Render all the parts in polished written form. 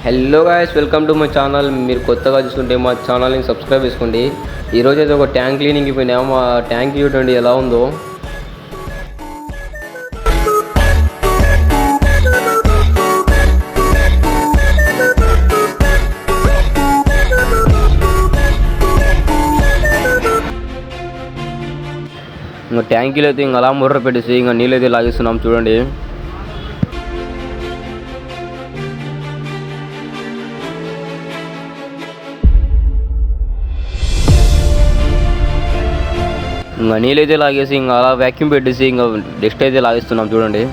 Hello guys, welcome to my channel. మీరు కొత్తగా చూస్తుంటే మా ఛానల్ని సబ్స్క్రైబ్ చేసుకోండి. ఈరోజు అయితే ఒక ట్యాంక్ క్లీనింగ్కి పోయినాము. ఆ ట్యాంక్ చూడండి ఎలా ఉందో. ఇంకా ట్యాంకీలో అయితే ఇంకా అలా ముర్ర పెట్టేసి ఇంకా నీళ్ళు అయితే లాగిస్తున్నాం చూడండి. ఇంకా నీళ్ళైతే లాగేసి ఇంకా అలా వ్యాక్యూమ్ పెట్టేసి ఇంకా డస్ట్ అయితే లాగిస్తున్నాం చూడండి.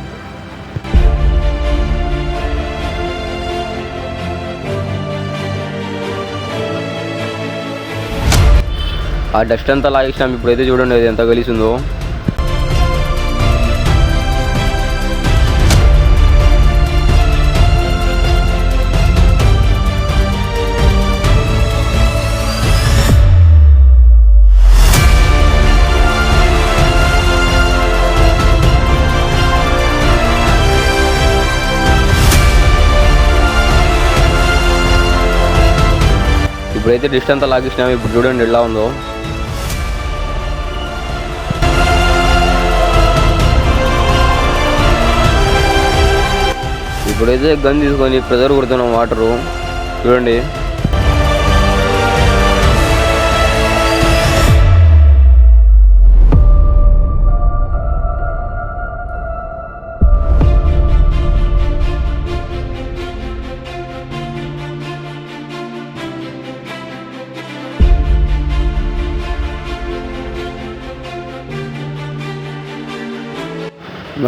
ఆ డస్ట్ అంతా లాగేసినాం. ఇప్పుడైతే చూడండి అది ఎంత కలిసిందో. ఇప్పుడైతే డస్ట్ అంతా లాగేసినాము. ఇప్పుడు చూడండి ఎలా ఉందో. ఇప్పుడైతే గన్ తీసుకొని ప్రెజర్ కొడుతున్నాం వాటరు చూడండి.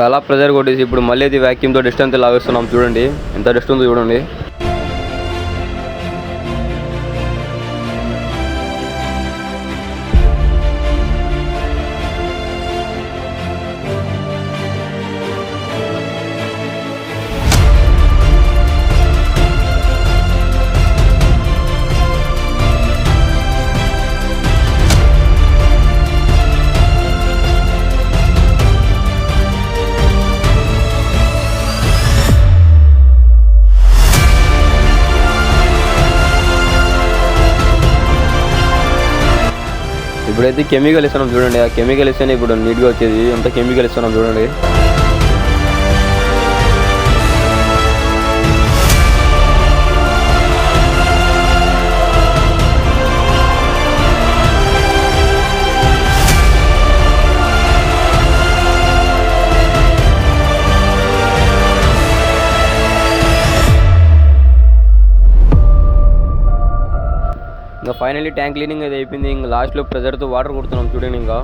అలా ప్రెజర్ కొట్టేసి ఇప్పుడు మళ్ళీ అది వ్యాక్యూమ్తో డస్ట్ అంతా లాగేస్తున్నాం చూడండి. ఎంత డస్ట్ ఉందో చూడండి. ఇప్పుడైతే కెమికల్ ఇస్తున్నాం చూడండి. ఆ కెమికల్ ఇస్తేనే ఇప్పుడు నీట్గా వచ్చేది. అంత కెమికల్ ఇస్తున్నాం చూడండి. ఇంకా ఫైనల్లీ ట్యాంక్ క్లీనింగ్ అయితే అయిపోయింది. ఇంకా లాస్ట్లో ప్రెజర్తో వాటర్ కొడుతున్నాం చూడండి. ఇంకా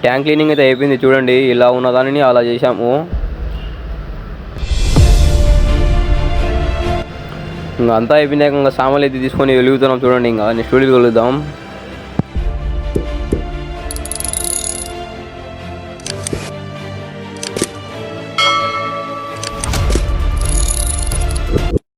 ట్యాంక్ క్లీనింగ్ అయితే అయిపోయింది చూడండి. ఇలా ఉన్నదానిని అలా చేసాము. ఇంకా అంతా అయిపోయినాక ఇంకా సామాన్లు అయితే తీసుకొని వెలుగుతున్నాం చూడండి. ఇంకా నెక్స్ట్ వీడియోకి వెళ్దాం.